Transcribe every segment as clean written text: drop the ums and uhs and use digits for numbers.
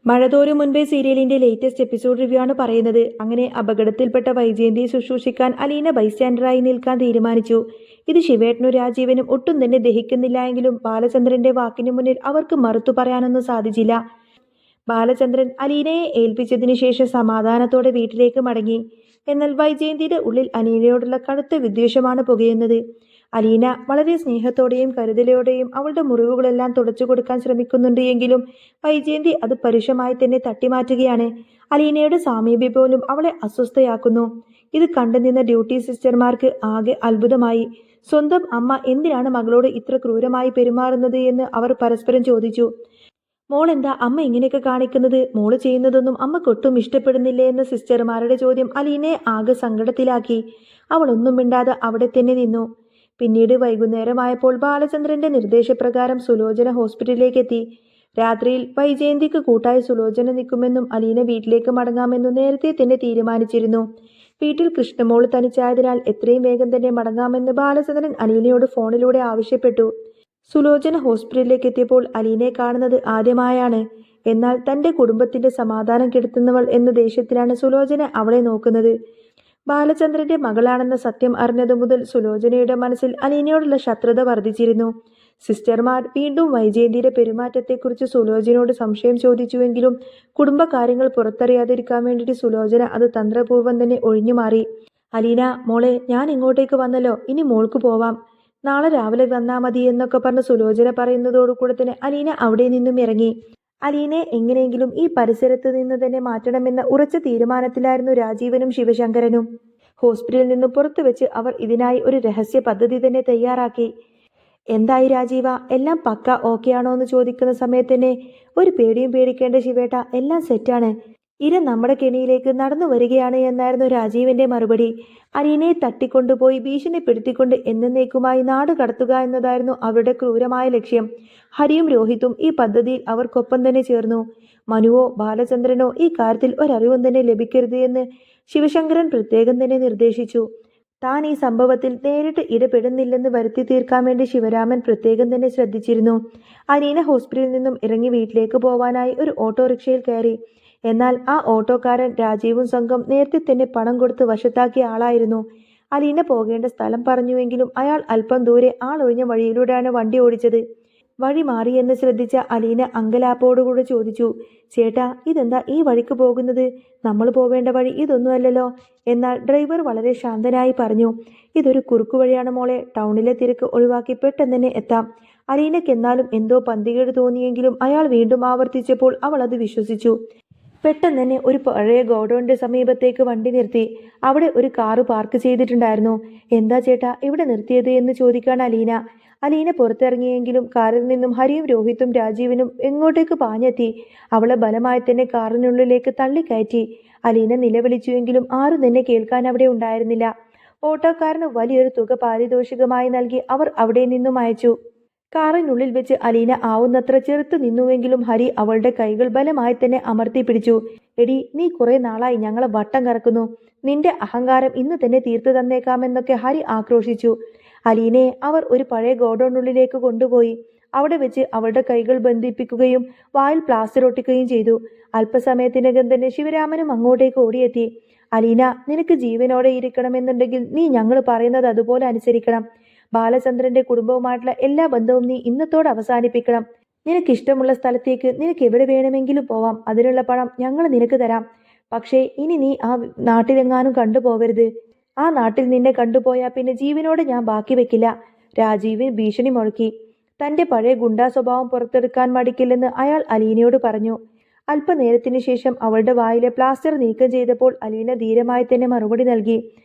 മഴതോരും മുൻപേ സീരിയലിന്റെ latest episode review ആണ് പറയുന്നത്. അങ്ങനെ അപകടത്തിൽപ്പെട്ട വൈജയന്തിയെ ശുശ്രൂഷിക്കാൻ അലീന ബൈസ്റ്റാൻഡറായി നിൽക്കാൻ തീരുമാനിച്ചു. ഇത് ശിവേട്ടനും രാജീവനും ഒട്ടും തന്നെ ദഹിക്കുന്നില്ല എങ്കിലും ബാലചന്ദ്രന്റെ വാക്കിനു മുന്നിൽ അവർക്ക് മറുത്തു പറയാനൊന്നും സാധിച്ചില്ല. ബാലചന്ദ്രൻ അലീനയെ ഏൽപ്പിച്ചതിനു ശേഷം സമാധാനത്തോടെ വീട്ടിലേക്ക് മടങ്ങി. എന്നാൽ വൈജയന്തിയുടെ ഉള്ളിൽ അലീനയോടുള്ള കടുത്ത വിദ്വേഷമാണ് പുകയുന്നത്. അലീന വളരെ സ്നേഹത്തോടെയും കരുതലോടെയും അവളുടെ മുറിവുകളെല്ലാം തുടച്ചു കൊടുക്കാൻ ശ്രമിക്കുന്നുണ്ട് എങ്കിലും വൈജയന്തി അത് പരുഷമായി തന്നെ തട്ടിമാറ്റുകയാണ്. അലീനയുടെ സാമീപ്യം പോലും അവളെ അസ്വസ്ഥയാക്കുന്നു. ഇത് കണ്ടുനിന്ന ഡ്യൂട്ടി സിസ്റ്റർമാർക്ക് ആകെ അത്ഭുതമായി. സ്വന്തം അമ്മ എന്തിനാണ് മകളോട് ഇത്ര ക്രൂരമായി പെരുമാറുന്നത് എന്ന് അവർ പരസ്പരം ചോദിച്ചു. മോൾ എന്താ അമ്മ ഇങ്ങനെയൊക്കെ കാണിക്കുന്നത്? മോള് ചെയ്യുന്നതൊന്നും അമ്മക്കൊട്ടും ഇഷ്ടപ്പെടുന്നില്ലേ എന്ന സിസ്റ്റർമാരുടെ ചോദ്യം അലീനയെ ആകെ സങ്കടത്തിലാക്കി. അവൾ ഒന്നും മിണ്ടാതെ അവിടെ തന്നെ നിന്നു. പിന്നീട് വൈകുന്നേരമായപ്പോൾ ബാലചന്ദ്രന്റെ നിർദ്ദേശപ്രകാരം സുലോചന ഹോസ്പിറ്റലിലേക്ക് എത്തി. രാത്രിയിൽ വൈജയന്തിക്ക് കൂട്ടായി സുലോചന നിൽക്കുമെന്നും അലീന വീട്ടിലേക്ക് മടങ്ങാമെന്നും നേരത്തെ തന്നെ തീരുമാനിച്ചിരുന്നു. വീട്ടിൽ കൃഷ്ണമോള് തനിച്ചായതിനാൽ എത്രയും വേഗം തന്നെ മടങ്ങാമെന്ന് ബാലചന്ദ്രൻ അലീനയോട് ഫോണിലൂടെ ആവശ്യപ്പെട്ടു. സുലോചന ഹോസ്പിറ്റലിലേക്ക് എത്തിയപ്പോൾ അലീനയെ കാണുന്നത് ആദ്യമായാണ്. എന്നാൽ തന്റെ കുടുംബത്തിന്റെ സമാധാനം കെടുത്തുന്നവൾ എന്ന ദേഷ്യത്തിലാണ് സുലോചന അവളെ നോക്കുന്നത്. ബാലചന്ദ്രന്റെ മകളാണെന്ന സത്യം അറിഞ്ഞതു മുതൽ സുലോചനയുടെ മനസ്സിൽ അലീനയോടുള്ള ശത്രുത വർദ്ധിച്ചിരുന്നു. സിസ്റ്റർമാർ വീണ്ടും വൈജയന്തിയുടെ പെരുമാറ്റത്തെക്കുറിച്ച് സുലോചനയോട് സംശയം ചോദിച്ചുവെങ്കിലും കുടുംബകാര്യങ്ങൾ പുറത്തറിയാതിരിക്കാൻ വേണ്ടിയിട്ട് സുലോചന അത് തന്ത്രപൂർവ്വം തന്നെ ഒഴിഞ്ഞുമാറി. അലീന മോളെ, ഞാൻ ഇങ്ങോട്ടേക്ക് വന്നല്ലോ, ഇനി മോൾക്ക് പോവാം, നാളെ രാവിലെ വന്നാൽ മതി എന്നൊക്കെ പറഞ്ഞ് സുലോചന പറയുന്നതോടുകൂടെ തന്നെ അലീന അവിടെ നിന്നും ഇറങ്ങി. അലീനയെ എങ്ങനെയെങ്കിലും ഈ പരിസരത്ത് നിന്ന് തന്നെ മാറ്റണമെന്ന ഉറച്ച തീരുമാനത്തിലായിരുന്നു രാജീവനും ശിവശങ്കരനും. ഹോസ്പിറ്റലിൽ നിന്നും പുറത്തു വെച്ച് അവർ ഇതിനായി ഒരു രഹസ്യ പദ്ധതി തന്നെ തയ്യാറാക്കി. എന്തായി രാജീവ, എല്ലാം പക്ക ഓക്കെ ആണോ എന്ന് ചോദിക്കുന്ന സമയത്ത് തന്നെ ഒരു പേടിയും പേടിക്കേണ്ട ശിവേട്ട, എല്ലാം സെറ്റാണ്, ഇര നമ്മുടെ കെണിയിലേക്ക് നടന്നു വരികയാണ് എന്നായിരുന്നു രാജീവിന്റെ മറുപടി. അലീനയെ തട്ടിക്കൊണ്ടുപോയി ഭീഷണിപ്പെടുത്തിക്കൊണ്ട് എന്നേക്കുമായി നാട് കടത്തുക എന്നതായിരുന്നു അവരുടെ ക്രൂരമായ ലക്ഷ്യം. ഹരിയും രോഹിത്തും ഈ പദ്ധതിയിൽ അവർക്കൊപ്പം തന്നെ ചേർന്നു. മനുവോ ബാലചന്ദ്രനോ ഈ കാര്യത്തിൽ ഒരറിവും തന്നെ ലഭിക്കരുത് എന്ന് ശിവശങ്കരൻ പ്രത്യേകം തന്നെ നിർദ്ദേശിച്ചു. താൻ ഈ സംഭവത്തിൽ നേരിട്ട് ഇടപെടുന്നില്ലെന്ന് വരുത്തി തീർക്കാൻ വേണ്ടി ശിവരാമൻ പ്രത്യേകം തന്നെ ശ്രദ്ധിച്ചിരുന്നു. അലീന ഹോസ്പിറ്റലിൽ നിന്നും ഇറങ്ങി വീട്ടിലേക്ക് പോവാനായി ഒരു ഓട്ടോറിക്ഷയിൽ കയറി. എന്നാൽ ആ ഓട്ടോക്കാരൻ രാജീവും സംഘം നേരത്തെ തന്നെ പണം കൊടുത്ത് വശത്താക്കിയ ആളായിരുന്നു. അലീന പോകേണ്ട സ്ഥലം പറഞ്ഞുവെങ്കിലും അയാൾ അല്പം ദൂരെ ആളൊഴിഞ്ഞ വഴിയിലൂടെയാണ് വണ്ടി ഓടിച്ചത്. വഴി മാറിയെന്ന് ശ്രദ്ധിച്ച അലീന അങ്കലാപ്പോടുകൂടെ ചോദിച്ചു, ചേട്ടാ ഇതെന്താ ഈ വഴിക്ക് പോകുന്നത്? നമ്മൾ പോവേണ്ട വഴി ഇതൊന്നുമല്ലല്ലോ. എന്നാൽ ഡ്രൈവർ വളരെ ശാന്തനായി പറഞ്ഞു, ഇതൊരു കുറുക്കുവഴിയാണ് മോളെ, ടൗണിലെ തിരക്ക് ഒഴിവാക്കി പെട്ടെന്ന് തന്നെ എത്താം. അലീനയ്ക്ക് എന്നാലും എന്തോ പന്തികേട് തോന്നിയെങ്കിലും അയാൾ വീണ്ടും ആവർത്തിച്ചപ്പോൾ അവൾ അത് വിശ്വസിച്ചു. പെട്ടെന്ന് തന്നെ ഒരു പഴയ ഗോഡൌണിന്റെ സമീപത്തേക്ക് വണ്ടി നിർത്തി. അവിടെ ഒരു കാറ് പാർക്ക് ചെയ്തിട്ടുണ്ടായിരുന്നു. എന്താ ചേട്ടാ ഇവിടെ നിർത്തിയത് എന്ന് ചോദിക്കാൻ അലീന പുറത്തിറങ്ങിയെങ്കിലും കാറിൽ നിന്നും ഹരിയും രോഹിത്തും രാജീവനും എങ്ങോട്ടേക്ക് പാഞ്ഞെത്തി. അവളെ ബലമായി തന്നെ കാറിനുള്ളിലേക്ക് തള്ളിക്കയറ്റി. അലീന നിലവിളിച്ചുവെങ്കിലും ആരും തന്നെ കേൾക്കാൻ അവിടെ ഉണ്ടായിരുന്നില്ല. ഓട്ടോക്കാരന് വലിയൊരു തുക പാരിതോഷികമായി നൽകി അവർ അവിടെ നിന്നും അയച്ചു. കാറിനുള്ളിൽ വെച്ച് അലീന ആവുന്നത്ര ചെറുത്തു നിന്നുവെങ്കിലും ഹരി അവളുടെ കൈകൾ ബലമായി തന്നെ അമർത്തി പിടിച്ചു. എടി, നീ കുറെ നാളായി ഞങ്ങളെ വട്ടം കറക്കുന്നു, നിന്റെ അഹങ്കാരം ഇന്ന് തന്നെ തീർത്തു തന്നേക്കാമെന്നൊക്കെ ഹരി ആക്രോശിച്ചു. അലീനയെ അവർ ഒരു പഴയ ഗോഡൌണിനുള്ളിലേക്ക് കൊണ്ടുപോയി. അവിടെ വെച്ച് അവളുടെ കൈകൾ ബന്ധിപ്പിക്കുകയും വായിൽ പ്ലാസ്റ്റർ ഒട്ടിക്കുകയും ചെയ്തു. അല്പസമയത്തിനകം തന്നെ ശിവരാമനും അങ്ങോട്ടേക്ക് ഓടിയെത്തി. അലീന, നിനക്ക് ജീവനോടെ ഇരിക്കണമെന്നുണ്ടെങ്കിൽ നീ ഞങ്ങൾ പറയുന്നത് അതുപോലെ അനുസരിക്കണം. ബാലചന്ദ്രന്റെ കുടുംബവുമായിട്ടുള്ള എല്ലാ ബന്ധവും നീ ഇന്നത്തോടെ അവസാനിപ്പിക്കണം. നിനക്കിഷ്ടമുള്ള സ്ഥലത്തേക്ക് നിനക്ക് എവിടെ വേണമെങ്കിലും പോവാം, അതിനുള്ള പണം ഞങ്ങൾ നിനക്ക് തരാം. പക്ഷേ ഇനി നീ ആ നാട്ടിലെങ്ങാനും കണ്ടുപോകരുത്. ആ നാട്ടിൽ നിന്നെ കണ്ടുപോയാൽ പിന്നെ ജീവനോടെ ഞാൻ ബാക്കി വെക്കില്ല. രാജീവിന് ഭീഷണി മുഴക്കി. തന്റെ പഴയ ഗുണ്ടാ സ്വഭാവം പുറത്തെടുക്കാൻ മടിക്കില്ലെന്ന് അയാൾ അലീനയോട് പറഞ്ഞു. അല്പനേരത്തിനു ശേഷം അവളുടെ വായിലെ പ്ലാസ്റ്റർ നീക്കം ചെയ്തപ്പോൾ അലീന ധീരമായി തന്നെ മറുപടി നൽകി.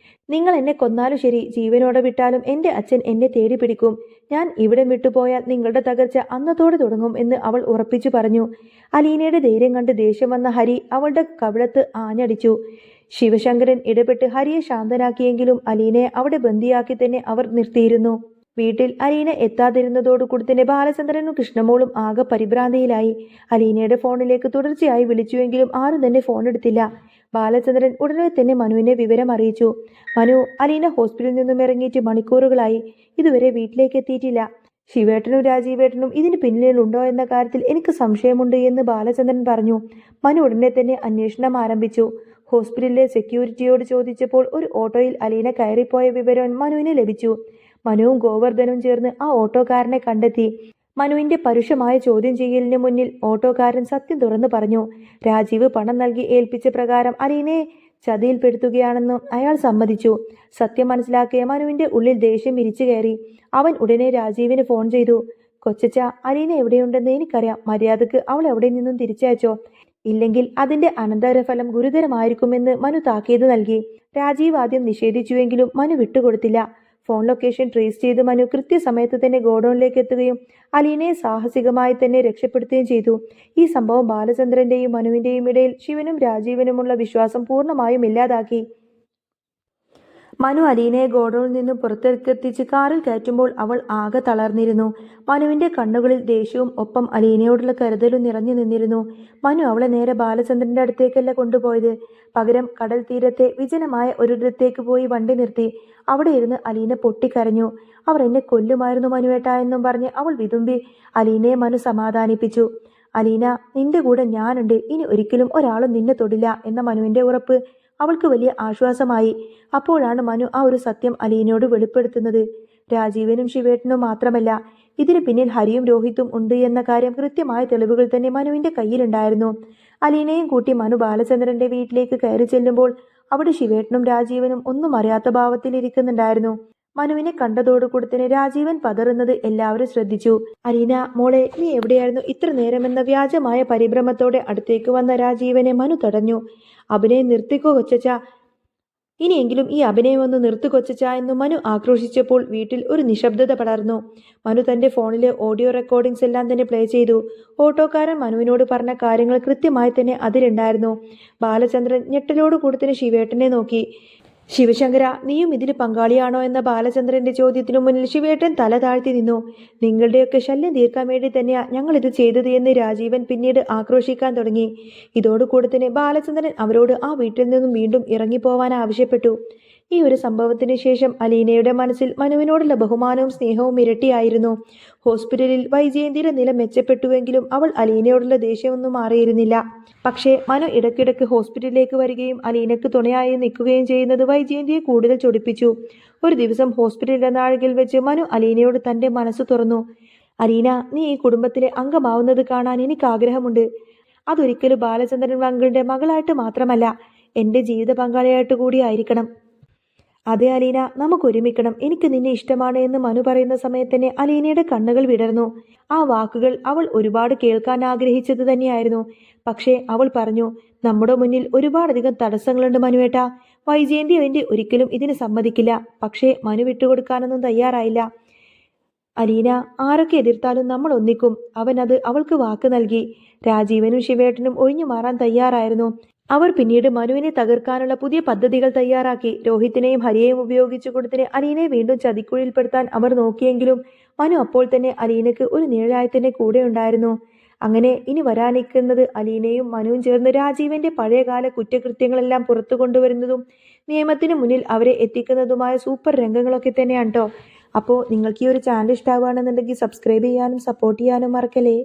നിങ്ങൾ എന്നെ കൊന്നാലും ശരി, ജീവനോടെ വിട്ടാലും എൻ്റെ അച്ഛൻ എന്നെ തേടി പിടിക്കും. ഞാൻ ഇവിടം വിട്ടുപോയാൽ നിങ്ങളുടെ തകർച്ച അന്നത്തോടെ തുടങ്ങും എന്ന് അവൾ ഉറപ്പിച്ചു പറഞ്ഞു. അലീനയുടെ ധൈര്യം കണ്ട് ദേഷ്യം വന്ന ഹരി അവളുടെ കവിളത്ത് ആഞ്ഞടിച്ചു. ശിവശങ്കരൻ ഇടപെട്ട് ഹരിയെ ശാന്തനാക്കിയെങ്കിലും അലീനയെ അവിടെ ബന്ദിയാക്കി തന്നെ അവർ നിർത്തിയിരുന്നു. വീട്ടിൽ അലീന എത്താതിരുന്നതോടുകൂടി തന്നെ ബാലചന്ദ്രനും കൃഷ്ണമോളും ആകെ പരിഭ്രാന്തിയിലായി. അലീനയുടെ ഫോണിലേക്ക് തുടർച്ചയായി വിളിച്ചുവെങ്കിലും ആരും തന്നെ ഫോൺ എടുത്തില്ല. ബാലചന്ദ്രൻ ഉടനെ തന്നെ മനുവിനെ വിവരം അറിയിച്ചു. മനു, അലീന ഹോസ്പിറ്റലിൽ നിന്നും ഇറങ്ങിയിട്ട് മണിക്കൂറുകളായി, ഇതുവരെ വീട്ടിലേക്ക് എത്തിയിട്ടില്ല. ശിവേട്ടനും രാജീവേട്ടനും ഇതിന് പിന്നിലുണ്ടോ എന്ന കാര്യത്തിൽ എനിക്ക് സംശയമുണ്ട് എന്ന് ബാലചന്ദ്രൻ പറഞ്ഞു. മനു ഉടനെ തന്നെ അന്വേഷണം ആരംഭിച്ചു. ഹോസ്പിറ്റലിലെ സെക്യൂരിറ്റിയോട് ചോദിച്ചപ്പോൾ ഒരു ഓട്ടോയിൽ അലീന കയറിപ്പോയ വിവരം മനുവിന് ലഭിച്ചു. മനുവും ഗോവർദ്ധനും ചേർന്ന് ആ ഓട്ടോക്കാരനെ കണ്ടെത്തി. മനുവിന്റെ പരുഷമായ ചോദ്യം ചെയ്യലിന് മുന്നിൽ ഓട്ടോക്കാരൻ സത്യം തുറന്നു പറഞ്ഞു. രാജീവ് പണം നൽകി ഏൽപ്പിച്ച പ്രകാരം അലീനയെ ചതിയിൽപ്പെടുത്തുകയാണെന്നും അയാൾ സമ്മതിച്ചു. സത്യം മനസ്സിലാക്കിയ മനുവിന്റെ ഉള്ളിൽ ദേഷ്യം ഇരിച്ചു കയറി. അവൻ ഉടനെ രാജീവിന് ഫോൺ ചെയ്തു. കൊച്ചച്ച, അലീന എവിടെയുണ്ടെന്ന് എനിക്കറിയാം. മര്യാദക്ക് അവൾ എവിടെ നിന്നും തിരിച്ചയച്ചോ. ഇല്ലെങ്കിൽ അതിന്റെ അനന്തരഫലം ഗുരുതരമായിരിക്കുമെന്ന് മനു താക്കീത് നൽകി. രാജീവ് ആദ്യം നിഷേധിച്ചുവെങ്കിലും മനു വിട്ടുകൊടുത്തില്ല. ഫോൺ ലൊക്കേഷൻ ട്രേസ് ചെയ്ത് മനു കൃത്യസമയത്ത് തന്നെ ഗോഡൌണിലേക്ക് എത്തുകയും അലീനയെ സാഹസികമായി തന്നെ രക്ഷപ്പെടുത്തുകയും ചെയ്തു. ഈ സംഭവം ബാലചന്ദ്രന്റെയും മനുവിന്റെയും ഇടയിൽ ശിവനും രാജീവനുമുള്ള വിശ്വാസം പൂർണ്ണമായും ഇല്ലാതാക്കി. മനു അലീനയെ ഗോഡൌണിൽ നിന്നും പുറത്തേക്കെത്തിച്ച് കാറിൽ കയറ്റുമ്പോൾ അവൾ ആകെ തളർന്നിരുന്നു. മനുവിന്റെ കണ്ണുകളിൽ ദേഷ്യവും ഒപ്പം അലീനയോടുള്ള കരുതലും നിറഞ്ഞു നിന്നിരുന്നു. മനു അവളെ നേരെ ബാലചന്ദ്രന്റെ അടുത്തേക്കല്ല കൊണ്ടുപോയത്. പകരം കടൽ തീരത്തെ വിജനമായ ഒരിടത്തേക്ക് പോയി വണ്ടി നിർത്തി. അവിടെ ഇരുന്ന് അലീന പൊട്ടിക്കരഞ്ഞു. അവർ എന്നെ കൊല്ലുമായിരുന്നു മനുവേട്ട എന്നും പറഞ്ഞ് അവൾ വിതുമ്പി. അലീനയെ മനു സമാധാനിപ്പിച്ചു. അലീന, നിന്റെ കൂടെ ഞാനുണ്ട്. ഇനി ഒരിക്കലും ഒരാളും നിന്നെ തൊടില്ല എന്ന മനുവിന്റെ ഉറപ്പ് അവൾക്ക് വലിയ ആശ്വാസമായി. അപ്പോഴാണ് മനു ആ ഒരു സത്യം അലീനയോട് വെളിപ്പെടുത്തുന്നത്. രാജീവനും ശിവേട്ടനും മാത്രമല്ല, ഇതിന് പിന്നിൽ ഹരിയും രോഹിത്തും ഉണ്ട് എന്ന കാര്യം കൃത്യമായ തെളിവുകൾ തന്നെ മനുവിന്റെ കയ്യിലുണ്ടായിരുന്നു. അലീനയും കൂട്ടി മനു ബാലചന്ദ്രന്റെ വീട്ടിലേക്ക് കയറി ചെല്ലുമ്പോൾ അവിടെ ശിവേട്ടനും രാജീവനും ഒന്നും അറിയാത്ത ഭാവത്തിൽ ഇരിക്കുന്നുണ്ടായിരുന്നു. മനുവിനെ കണ്ടതോടുകൂടി തന്നെ രാജീവൻ പതറുന്നത് എല്ലാവരും ശ്രദ്ധിച്ചു. അലീന മോളെ, നീ എവിടെയായിരുന്നു ഇത്ര നേരമെന്ന വ്യാജമായ പരിഭ്രമത്തോടെ അടുത്തേക്ക് വന്ന രാജീവനെ മനു തടഞ്ഞു. അഭിനയം നിർത്തിക്കോ കൊച്ചച്ച, ഇനിയെങ്കിലും ഈ അഭിനയം ഒന്ന് നിർത്തി കൊച്ചച്ച എന്ന് മനു ആക്രോശിച്ചപ്പോൾ വീട്ടിൽ ഒരു നിശബ്ദത പടർന്നു. മനു തന്റെ ഫോണിലെ ഓഡിയോ റെക്കോർഡിംഗ്സ് എല്ലാം തന്നെ പ്ലേ ചെയ്തു. ഓട്ടോക്കാരൻ മനുവിനോട് പറഞ്ഞ കാര്യങ്ങൾ കൃത്യമായി തന്നെ അതിലുണ്ടായിരുന്നു. ബാലചന്ദ്രൻ ഞെട്ടലോട് കൂടി തന്നെ ശിവേട്ടനെ നോക്കി. ശിവശങ്കര, നീയും ഇതിൽ പങ്കാളിയാണോ എന്ന ബാലചന്ദ്രന്റെ ചോദ്യത്തിനു മുന്നിൽ ശിവേട്ടൻ തല താഴ്ത്തി നിന്നു. നിങ്ങളുടെയൊക്കെ ശല്യം തീർക്കാൻ വേണ്ടി തന്നെയാ ഞങ്ങൾ ഇത് ചെയ്തത് എന്ന് രാജീവൻ പിന്നീട് ആക്രോശിക്കാൻ തുടങ്ങി. ഇതോടുകൂടി തന്നെ ബാലചന്ദ്രൻ അവരോട് ആ വീട്ടിൽ നിന്നും വീണ്ടും ഇറങ്ങിപ്പോവാൻ ആവശ്യപ്പെട്ടു. ഈ ഒരു സംഭവത്തിന് ശേഷം അലീനയുടെ മനസ്സിൽ മനുവിനോടുള്ള ബഹുമാനവും സ്നേഹവും ഇരട്ടിയായിരുന്നു. ഹോസ്പിറ്റലിൽ വൈജയന്തിയുടെ നില മെച്ചപ്പെട്ടുവെങ്കിലും അവൾ അലീനയോടുള്ള ദേഷ്യമൊന്നും മാറിയിരുന്നില്ല. പക്ഷേ മനു ഇടയ്ക്കിടയ്ക്ക് ഹോസ്പിറ്റലിലേക്ക് വരികയും അലീനയ്ക്ക് തുണയായി നിൽക്കുകയും ചെയ്യുന്നത് വൈജയന്തിയെ കൂടുതൽ ചൊടിപ്പിച്ചു. ഒരു ദിവസം ഹോസ്പിറ്റലിലെ നാഴികയിൽ വെച്ച് മനു അലീനയോട് തന്റെ മനസ്സ് തുറന്നു. അലീന, നീ ഈ കുടുംബത്തിലെ അംഗമാവുന്നത് കാണാൻ എനിക്ക് ആഗ്രഹമുണ്ട്. അതൊരിക്കലും ബാലചന്ദ്രൻ മകളുടെ മകളായിട്ട് മാത്രമല്ല, എൻ്റെ ജീവിത പങ്കാളിയായിട്ട് കൂടി ആയിരിക്കണം. അതെ അലീന, നമുക്ക് ഒരുമിക്കണം. എനിക്ക് നിന്നെ ഇഷ്ടമാണ് എന്ന് മനു പറയുന്ന സമയത്ത് തന്നെ അലീനയുടെ കണ്ണുകൾ വിടർന്നു. ആ വാക്കുകൾ അവൾ ഒരുപാട് കേൾക്കാൻ ആഗ്രഹിച്ചത് തന്നെയായിരുന്നു. പക്ഷേ അവൾ പറഞ്ഞു, നമ്മുടെ മുന്നിൽ ഒരുപാടധികം തടസ്സങ്ങളുണ്ട് മനുവേട്ട. വൈജയന്തി അവൻ്റെ ഒരിക്കലും ഇതിന് സമ്മതിക്കില്ല. പക്ഷേ മനു വിട്ടുകൊടുക്കാനൊന്നും തയ്യാറായില്ല. അലീന, ആരൊക്കെ എതിർത്താലും നമ്മൾ ഒന്നിക്കും. അവൻ അത് അവൾക്ക് വാക്ക് നൽകി. രാജീവനും ശിവേട്ടനും ഒഴിഞ്ഞു മാറാൻ തയ്യാറായിരുന്നു. അവർ പിന്നീട് മനുവിനെ തകർക്കാനുള്ള പുതിയ പദ്ധതികൾ തയ്യാറാക്കി. രോഹിത്തിനെയും ഹരിയെയും ഉപയോഗിച്ചു കൊടുത്തിന് അലീനയെ വീണ്ടും ചതിക്കുഴിയിൽപ്പെടുത്താൻ അവർ നോക്കിയെങ്കിലും മനു അപ്പോൾ തന്നെ അലീനയ്ക്ക് ഒരു നിഴലായി തന്നെ കൂടെ ഉണ്ടായിരുന്നു. അങ്ങനെ ഇനി വരാനിരിക്കുന്നത് അലീനയും മനുവും ചേർന്ന് രാജീവന്റെ പഴയകാല കുറ്റകൃത്യങ്ങളെല്ലാം പുറത്തു കൊണ്ടുവരുന്നതും നിയമത്തിന് മുന്നിൽ അവരെ എത്തിക്കുന്നതുമായ സൂപ്പർ രംഗങ്ങളൊക്കെ തന്നെയാണ് കേട്ടോ. അപ്പോൾ നിങ്ങൾക്ക് ഈ ഒരു ചാനൽ ഇഷ്ടമാവുകയാണെന്നുണ്ടെങ്കിൽ സബ്സ്ക്രൈബ് ചെയ്യാനും സപ്പോർട്ട് ചെയ്യാനും മറക്കല്ലേ.